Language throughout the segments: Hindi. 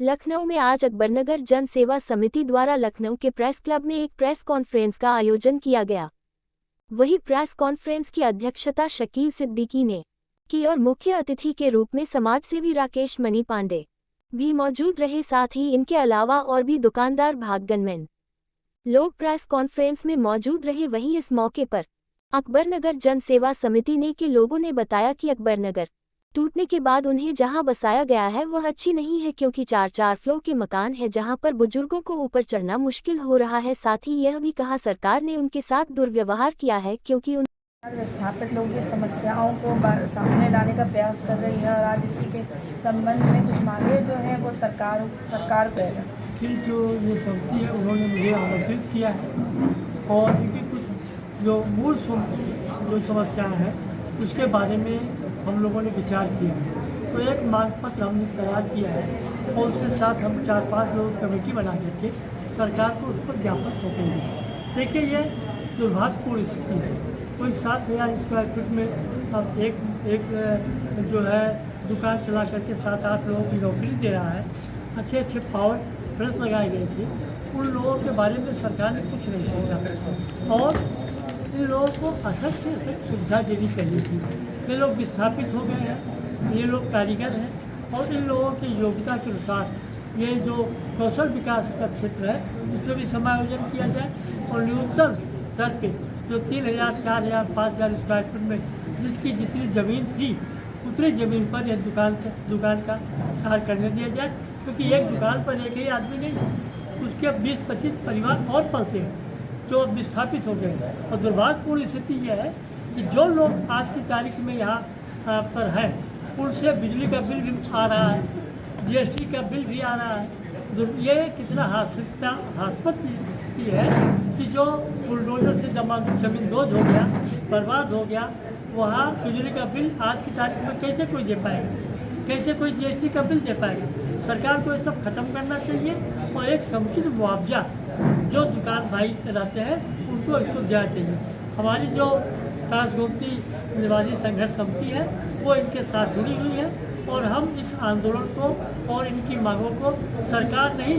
लखनऊ में आज अकबरनगर जन सेवा समिति द्वारा लखनऊ के प्रेस क्लब में एक प्रेस कॉन्फ्रेंस का आयोजन किया गया। वही प्रेस कॉन्फ्रेंस की अध्यक्षता शकील सिद्दीकी ने की और मुख्य अतिथि के रूप में समाजसेवी राकेश मनी पांडे भी मौजूद रहे। साथ ही इनके अलावा और भी दुकानदार भागगनमैन लोग प्रेस कॉन्फ्रेंस में मौजूद रहे। वहीं इस मौके पर अकबरनगर जन सेवा समिति ने के लोगों ने बताया कि अकबरनगर टूटने के बाद उन्हें जहां बसाया गया है वह अच्छी नहीं है, क्योंकि 4-4 फ्लोर के मकान है जहां पर बुजुर्गों को ऊपर चढ़ना मुश्किल हो रहा है। साथ ही यह भी कहा सरकार ने उनके साथ दुर्व्यवहार किया है, क्योंकि विस्थापित लोगों की समस्याओं को सामने लाने का प्रयास कर रही है और आज इसी के संबंध में कुछ मांगे जो हैं वो सरकार को है कि जो ये समिति है उन्होंने मुझे आमंत्रित किया है और इनकी कुछ जो मूल जो समस्याएं हैं उसके बारे में हम लोगों ने विचार किया है। तो एक मांग पत्र हमने तैयार किया है और उसके साथ हम 4-5 लोग कमेटी बना करके सरकार को उस पर ज्ञापन सौंपेंगे। देखिए ये दुर्भाग्यपूर्ण स्थिति है। कोई 7,000 स्क्वायर फीट में अब एक जो है दुकान चला करके 7-8 लोगों की नौकरी दे रहा है। अच्छे पावर प्रेस लगाए गए थे, उन लोगों के बारे में सरकार ने कुछ नहीं सोचा और इन लोगों को अधिक से अधिक सुविधा देनी चाहिए थी। ये लोग विस्थापित हो गए हैं, ये लोग कारीगर हैं और इन लोगों की योग्यता के अनुसार ये जो कौशल विकास का क्षेत्र है उसमें भी समायोजन किया जाए और न्यूनतम दर पे जो 3,000, 4,000, 5,000 स्क्वायर फीट में जिसकी जितनी ज़मीन थी उतनी ज़मीन पर यह दुकान का कार्य करने दिया जाए, क्योंकि एक दुकान पर एक ही आदमी नहीं, उसके 20-25 परिवार और पलते हैं जो विस्थापित हो गए हैं। और दुर्भाग्यपूर्ण स्थिति यह है कि जो लोग आज की तारीख में यहाँ पर हैं उनसे बिजली का बिल भी आ रहा है, GST का बिल भी आ रहा है। ये कितना हास्यास्पद स्थिति है कि जो बुलडोजर से जमीन दोज हो गया, बर्बाद हो गया, वहाँ बिजली का बिल आज की तारीख में कैसे कोई दे पाएगा, कैसे कोई GST का बिल दे पाएगा। सरकार को ये सब खत्म करना चाहिए और एक समुचित मुआवजा जो दुकान भाई रहते हैं उनको इसको देना चाहिए। हमारी जो राजगोमती निवासी संघर्ष समिति है वो इनके साथ जुड़ी हुई है और हम इस आंदोलन को और इनकी मांगों को सरकार नहीं,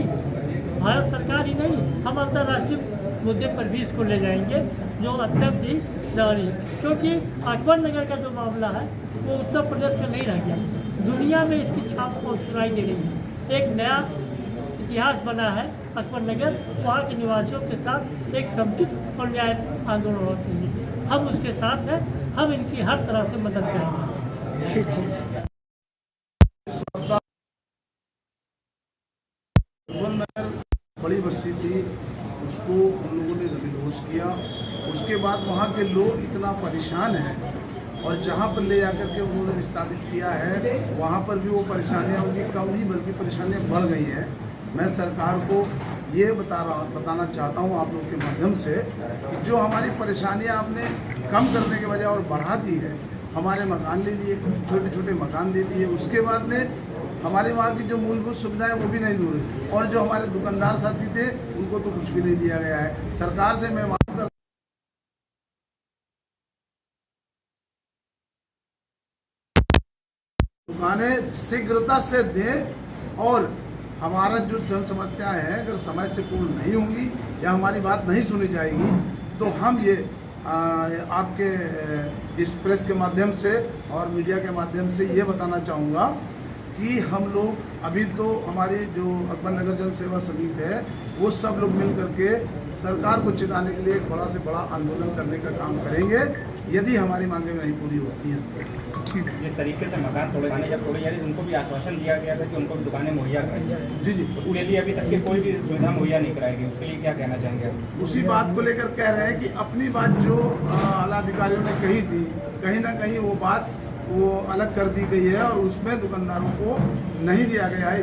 भारत सरकार ही नहीं, हम अंतर्राष्ट्रीय मुद्दे पर भी इसको ले जाएंगे जो अत्यंत ही जरूरी है। क्योंकि अकबरनगर का जो मामला है वो उत्तर प्रदेश का नहीं रह गया, दुनिया में इसकी छाप को सुनाई दे रही है। एक नया इतिहास बना है अकबरनगर, वहाँ के निवासियों के साथ एक समुचित और न्याय आंदोलन होना चाहिए। हम उसके साथ हैं, हम इनकी हर तरह से मदद करेंगे। ठीक है। बड़ी बस्ती थी, उसको उन लोगों ने विरोध किया। उसके बाद वहाँ के लोग इतना परेशान हैं और जहाँ पर ले जाकर के उन्होंने विस्थापित किया है वहाँ पर भी वो परेशानियाँ उनकी कम नहीं बल्कि परेशानियाँ बढ़ गई हैं। मैं सरकार को ये बताना चाहता हूँ आप लोग के माध्यम से कि जो हमारी परेशानियाँ आपने कम करने के बजाय और बढ़ा दी है, हमारे मकान ले लिए, छोटे छोटे मकान दे दिए, उसके बाद में हमारे वहाँ की जो मूलभूत सुविधाएं वो भी नहीं दूर और जो हमारे दुकानदार साथी थे उनको तो कुछ भी नहीं दिया गया है। सरकार से मैं मांग कर दुकानें शीघ्रता से दें और हमारा जो जन समस्याएं हैं अगर समय से पूर्ण नहीं होंगी या हमारी बात नहीं सुनी जाएगी तो हम ये आपके इस प्रेस के माध्यम से और मीडिया के माध्यम से ये बताना चाहूँगा कि हम लोग अभी तो हमारी जो अकबरनगर जन सेवा समिति है वो सब लोग मिल करके सरकार को चिताने के लिए एक बड़ा से बड़ा आंदोलन करने का काम करेंगे यदि हमारी मांगें नहीं पूरी होती हैं। जिस तरीके से मकान तोड़े जब तोड़े जा रहे उनको भी आश्वासन दिया गया था कि उनको दुकानें मुहैया कराई। जी उसके लिए अभी तक की कोई भी सुविधा मुहैया नहीं कराई गई, उसके लिए क्या कहना चाहेंगे? उसी बात को लेकर कह रहे हैं कि अपनी बात जो आला अधिकारियों ने कही थी कहीं ना कहीं वो बात वो अलग कर दी गई है और उसमें दुकानदारों को नहीं दिया गया है।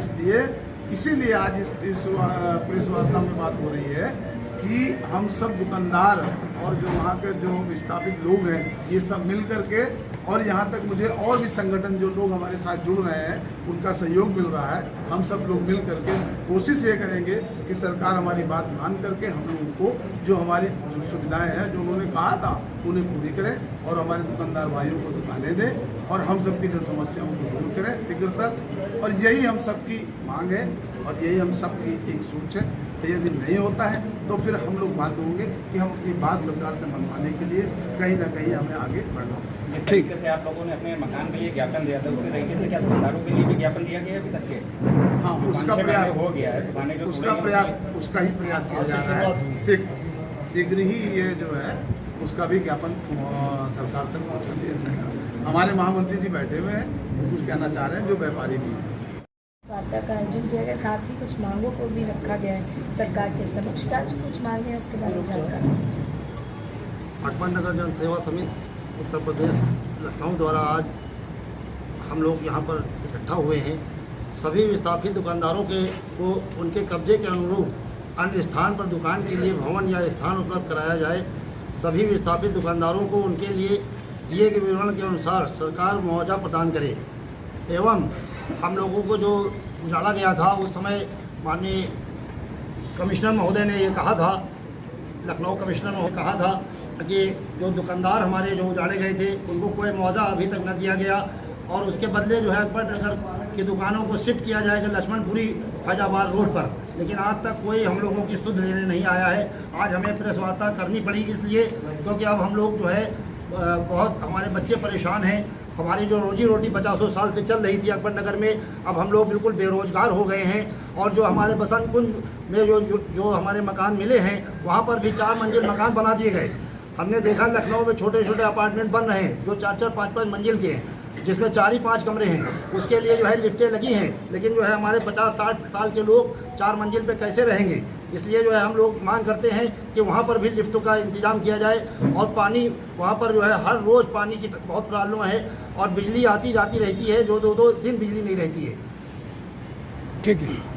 इसीलिए आज इस प्रेस वार्ता में बात हो रही है कि हम सब दुकानदार और जो वहाँ के जो विस्थापित लोग हैं ये सब मिल करके और यहाँ तक मुझे और भी संगठन जो लोग हमारे साथ जुड़ रहे हैं उनका सहयोग मिल रहा है। हम सब लोग मिल करके कोशिश ये करेंगे कि सरकार हमारी बात मान करके हम लोगों को जो हमारी सुविधाएं हैं जो उन्होंने कहा था उन्हें पूरी करें और हमारे दुकानदार भाइयों को दुकानें दें और हम सबकी जो समस्याओं को दूर करें शीघ्रतर। और यही हम सबकी मांग है और यही हम सबकी एक सोच है। यदि नहीं होता है तो फिर हम लोग बात होंगे कि हम अपनी बात सरकार से मनवाने के लिए कहीं ना कहीं हमें आगे बढ़ना होगा। जिस तरीके से आप लोगों ने अपने मकान के लिए ज्ञापन दिया था उसी तरीके से क्या दुकानदारों के लिए भी ज्ञापन दिया गया अभी तक के? हाँ, उसका प्रयास हो गया है, दुकानें जो उसका ही प्रयास किया जा रहा है। शीघ्र ही ये जो है उसका भी ज्ञापन सरकार तक पहुँचा दिया जाएगा। हमारे महामंत्री जी बैठे हुए हैं, कुछ कहना चाह रहे हैं जो व्यापारी भी हैं। वार्ता का आयोजन किया गया, साथ ही कुछ मांगों को भी रखा गया है सरकार के समक्ष। क्या कुछ मांगे हैं उसके बारे में जानकारी दीजिए। अकबर नगर जन सेवा समिति उत्तर प्रदेश लखनऊ द्वारा आज हम लोग यहाँ पर इकट्ठा हुए हैं। सभी विस्थापित दुकानदारों को उनके कब्जे के अनुरूप अन्य स्थान पर दुकान के लिए भवन या स्थान उपलब्ध कराया जाए। सभी विस्थापित दुकानदारों को उनके लिए दिए गए विवरण के अनुसार सरकार मुआवजा प्रदान करे एवं हम लोगों को जो उजाड़ा गया था उस समय माननीय कमिश्नर महोदय ने ये कहा था, लखनऊ कमिश्नर महोदय कहा था कि जो दुकानदार हमारे जो उजाड़े गए थे उनको कोई मुआवजा अभी तक न दिया गया और उसके बदले जो है अकबर नगर की दुकानों को शिफ्ट किया जाएगा लक्ष्मणपुरी फैजाबाद रोड पर। लेकिन आज तक कोई हम लोगों की सुध लेने नहीं आया है। आज हमें प्रेस वार्ता करनी पड़ी इसलिए क्योंकि अब हम लोग जो है बहुत हमारे बच्चे परेशान हैं। हमारी जो रोजी रोटी 50 साल से चल रही थी अकबर नगर में, अब हम लोग बिल्कुल बेरोजगार हो गए हैं। और जो हमारे बसंत कुंज में जो हमारे मकान मिले हैं वहाँ पर भी 4 मंजिल मकान बना दिए गए। हमने देखा लखनऊ में छोटे छोटे अपार्टमेंट बन रहे हैं जो 4-4, 5-5 मंजिल के हैं जिसमें 4 ही 5 कमरे हैं। उसके लिए जो है लिफ्टें लगी हैं, लेकिन जो है हमारे 50-60 साल के लोग 4 मंजिल पे कैसे रहेंगे। इसलिए जो है हम लोग मांग करते हैं कि वहाँ पर भी लिफ्टों का इंतजाम किया जाए और पानी वहाँ पर जो है हर रोज़ पानी की बहुत प्रॉब्लम है और बिजली आती जाती रहती है, जो 2-2 दिन बिजली नहीं रहती है। ठीक है।